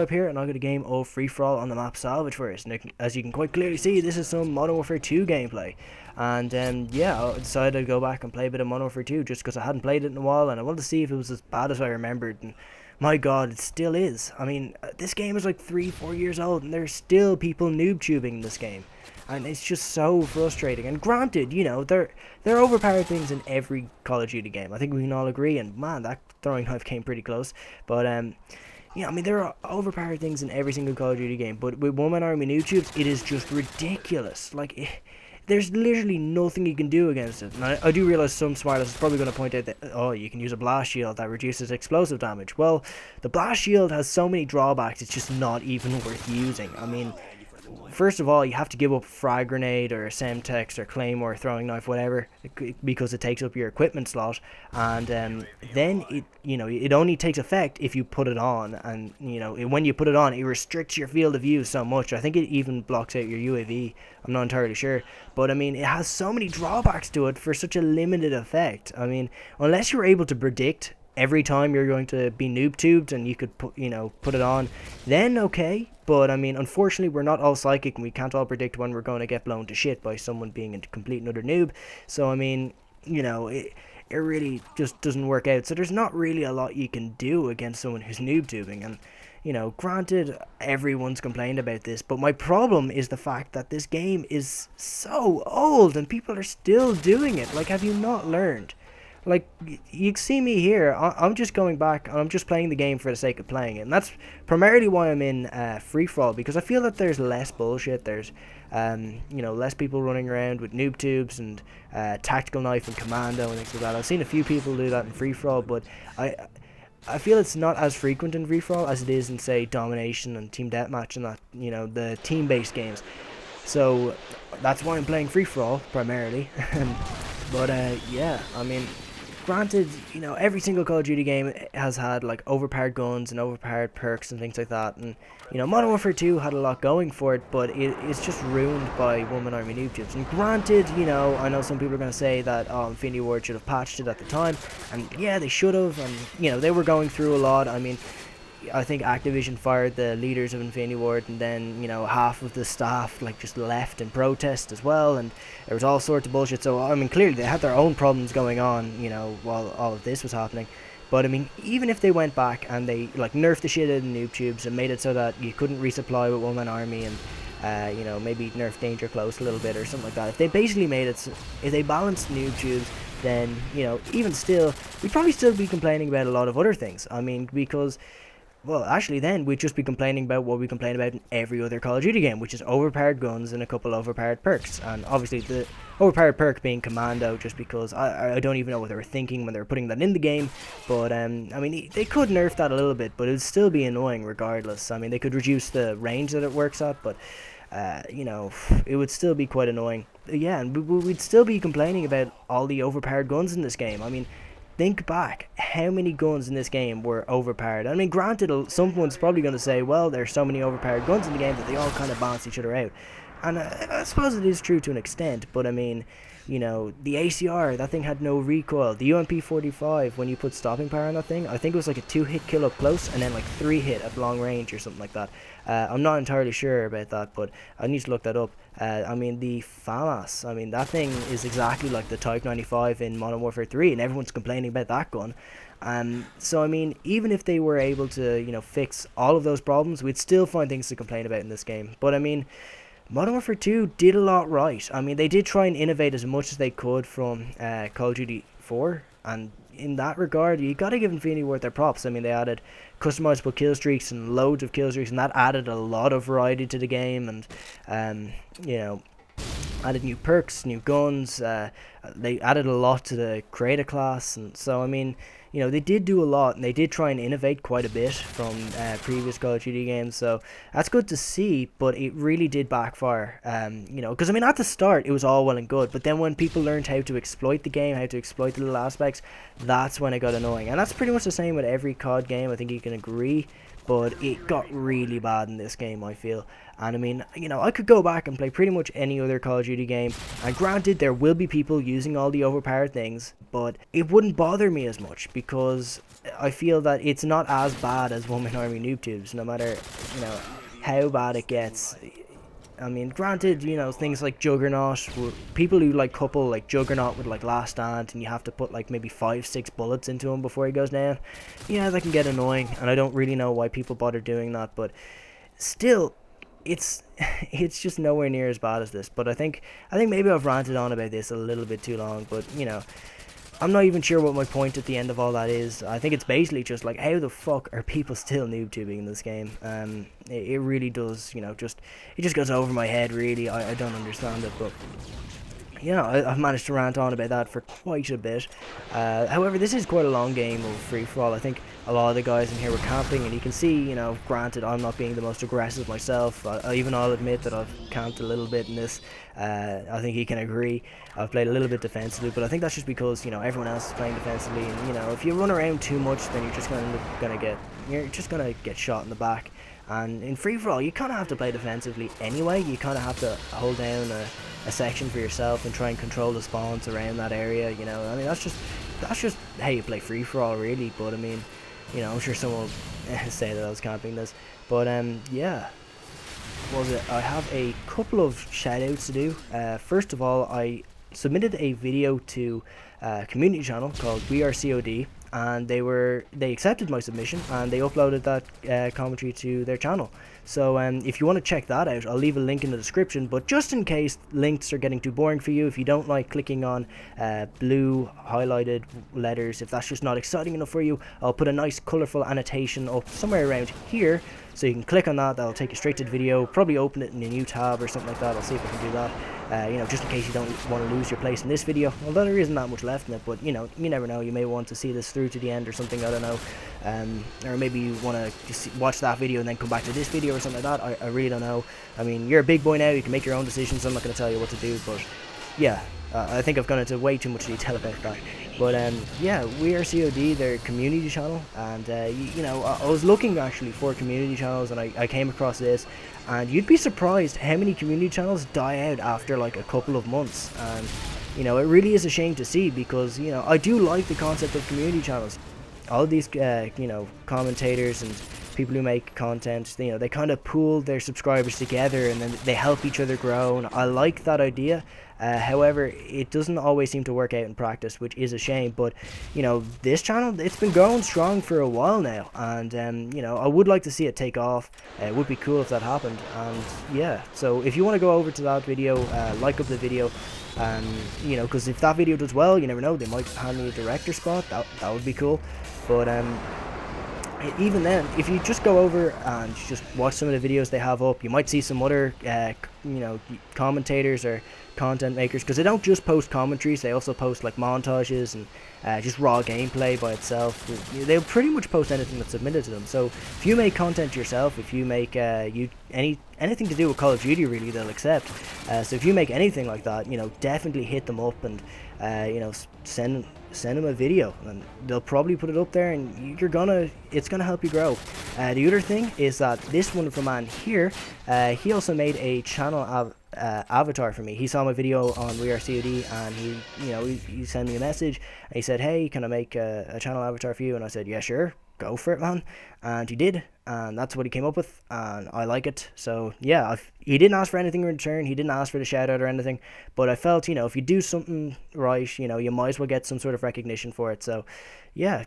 FrOzenSwipe here, and I got a game of free-for-all on the map Salvage for us. And as you can quite clearly see, this is some Modern Warfare 2 gameplay. And yeah, I decided to go back and play a bit of Modern Warfare 2 just because I hadn't played it in a while, and I wanted to see if it was as bad as I remembered. And my god, it still is. I mean, this game is like 3-4 years old, and there's still people noob tubing in this game. And it's just so frustrating. And granted, you know, there are overpowered things in every Call of Duty game. I think we can all agree. And man, that throwing knife came pretty close. But yeah, I mean, there are overpowered things in every single Call of Duty game. But with One Man Army noob tubes, it is just ridiculous. Like, there's literally nothing you can do against it. And I do realize some smartass is probably going to point out that, oh, you can use a blast shield that reduces explosive damage. Well, the blast shield has so many drawbacks, it's just not even worth using. I mean, first of all, you have to give up frag grenade or semtex or claymore, throwing knife, whatever, because it takes up your equipment slot, and then it only takes effect if you put it on, and when you put it on, it restricts your field of view so much. I think it even blocks out your UAV. I'm not entirely sure, but I mean, it has so many drawbacks to it for such a limited effect. I mean, unless you're able to predict every time you're going to be noob tubed and you could put it on, then okay. But I mean, unfortunately, we're not all psychic and we can't all predict when we're going to get blown to shit by someone being a complete and utter noob. So I mean, it really just doesn't work out. So there's not really a lot you can do against someone who's noob tubing. And granted, everyone's complained about this, but my problem is the fact that this game is so old and people are still doing it. Like, have you not learned? Like, you see me here, I'm just going back and I'm just playing the game for the sake of playing it. And that's primarily why I'm in free-for-all, because I feel that there's less bullshit. There's, less people running around with noob tubes and tactical knife and commando and things like that. I've seen a few people do that in free-for-all, but I feel it's not as frequent in free-for-all as it is in, say, domination and team deathmatch and that, the team-based games. So that's why I'm playing free-for-all primarily. But yeah, I mean, granted, every single Call of Duty game has had like overpowered guns and overpowered perks and things like that, and Modern Warfare 2 had a lot going for it, but it's just ruined by One Man Army noob tubes. And granted, I know some people are going to say that Infinity Ward should have patched it at the time, and yeah, they should have, and they were going through a lot. I mean, I think Activision fired the leaders of Infinity Ward, and then half of the staff just left in protest as well, and there was all sorts of bullshit. So I mean, clearly they had their own problems going on while all of this was happening. But I mean, even if they went back and they nerfed the shit out of the noob tubes and made it so that you couldn't resupply with One Man Army, and maybe nerf danger close a little bit or something like that, if they basically made it if they balanced noob tubes, then even still, we'd probably still be complaining about a lot of other things. I mean, because, well, actually, then we'd just be complaining about what we complain about in every other Call of Duty game, which is overpowered guns and a couple overpowered perks. And obviously, the overpowered perk being Commando, just because I don't even know what they were thinking when they were putting that in the game. But, I mean, they could nerf that a little bit, but it would still be annoying regardless. I mean, they could reduce the range that it works at, but, it would still be quite annoying. Yeah, and we'd still be complaining about all the overpowered guns in this game. I mean, think back, how many guns in this game were overpowered? I mean, granted, someone's probably going to say, well, there's so many overpowered guns in the game that they all kind of balance each other out. And I suppose it is true to an extent, but I mean, the ACR, that thing had no recoil. The UMP-45, when you put stopping power on that thing, I think it was like a 2-hit kill up close and then 3-hit at long range or something like that. I'm not entirely sure about that, but I need to look that up. I mean, the FAMAS, I mean, that thing is exactly like the Type 95 in Modern Warfare 3, and everyone's complaining about that gun. So, I mean, even if they were able to, fix all of those problems, we'd still find things to complain about in this game. But, I mean, Modern Warfare 2 did a lot right. I mean, they did try and innovate as much as they could from Call of Duty 4, and in that regard, you gotta give Infinity Ward their props. I mean, they added customizable kill streaks and loads of kill streaks, and that added a lot of variety to the game, and added new perks, new guns. They added a lot to the creator class, and so I mean, they did do a lot, and they did try and innovate quite a bit from previous Call of Duty games. So that's good to see, but it really did backfire. Because I mean, at the start it was all well and good, but then when people learned how to exploit the game, how to exploit the little aspects, that's when it got annoying. And that's pretty much the same with every COD game. I think you can agree. But it got really bad in this game, I feel. And I mean, you know, I could go back and play pretty much any other Call of Duty game, and granted there will be people using all the overpowered things, but it wouldn't bother me as much because I feel that it's not as bad as One Man Army Noob Tubes, no matter, you know, how bad it gets. I mean, granted, you know, things like Juggernaut, people who like couple like Juggernaut with like Last Stand, and you have to put like maybe 5-6 bullets into him before he goes down, yeah, that can get annoying, and I don't really know why people bother doing that, but still, it's just nowhere near as bad as this. But I think maybe I've ranted on about this a little bit too long, but you know, I'm not even sure what my point at the end of all that is. I think it's basically just like, how the fuck are people still noob tubing in this game? It really does, you know, it just goes over my head, really. I don't understand it, but yeah, I've managed to rant on about that for quite a bit. However, this is quite a long game of free-for-all. I think a lot of the guys in here were camping, and you can see, you know, granted, I'm not being the most aggressive myself. I'll admit that I've camped a little bit in this. I think he can agree. I've played a little bit defensively, but I think that's just because, you know, everyone else is playing defensively, and, you know, if you run around too much, then you're just gonna get shot in the back. And in free-for-all, you kind of have to play defensively anyway. You kind of have to hold down a section for yourself and try and control the spawns around that area, you know. I mean, that's just how you play free-for-all, really. But I mean, you know, I'm sure someone will say that I was camping this, but yeah, I have a couple of shout-outs to do. First of all, I submitted a video to a community channel called WeAreCOD, and they accepted my submission, and they uploaded that commentary to their channel. So if you want to check that out, I'll leave a link in the description, but just in case links are getting too boring for you, if you don't like clicking on blue highlighted letters, if that's just not exciting enough for you, I'll put a nice colourful annotation up somewhere around here, so you can click on that. That'll take you straight to the video, probably open it in a new tab or something like that. I'll see if I can do that. You know, just in case you don't want to lose your place in this video, although there isn't that much left in it, but you know, you never know, you may want to see this through to the end or something, I don't know. Or maybe you want to just watch that video and then come back to this video or something like that. I really don't know. I mean, you're a big boy now, you can make your own decisions. I'm not going to tell you what to do, but yeah, I think I've gone into way too much detail about that. But yeah, WeAreCOD, their community channel, and you know, I was looking actually for community channels, and I came across this, and you'd be surprised how many community channels die out after like a couple of months. And you know, it really is a shame to see, because you know, I do like the concept of community channels. All of these you know, commentators and people who make content, you know, they kind of pool their subscribers together and then they help each other grow, and I like that idea. However, it doesn't always seem to work out in practice, which is a shame. But you know, this channel, it's been going strong for a while now, and you know, I would like to see it take off. It would be cool if that happened. And yeah, so if you want to go over to that video, like up the video, you know, because if that video does well, you never know, they might hand me a director spot. That would be cool. But even then, if you just go over and just watch some of the videos they have up, you might see some other you know, commentators or content makers, because they don't just post commentaries, they also post like montages and just raw gameplay by itself. They'll pretty much post anything that's submitted to them. So if you make content yourself, if you make anything to do with Call of Duty, really, they'll accept. So if you make anything like that, you know, definitely hit them up and you know, send them a video, and they'll probably put it up there, and it's gonna help you grow. The other thing is that this wonderful man here, he also made a channel avatar for me. He saw my video on WeAreCOD, and he sent me a message, and he said, hey, can I make a channel avatar for you? And I said, yeah, sure, go for it, man. And he did, and that's what he came up with, and I like it. So yeah, he didn't ask for anything in return, he didn't ask for the shout out or anything, but I felt, you know, if you do something right, you know, you might as well get some sort of recognition for it. So yeah,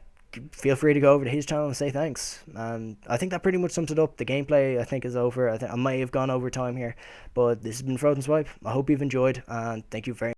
feel free to go over to his channel and say thanks. I think that pretty much sums it up. The gameplay, I think, is over. I think I may have gone over time here, but this has been FrOzenSwipe. I hope you've enjoyed, and thank you very much.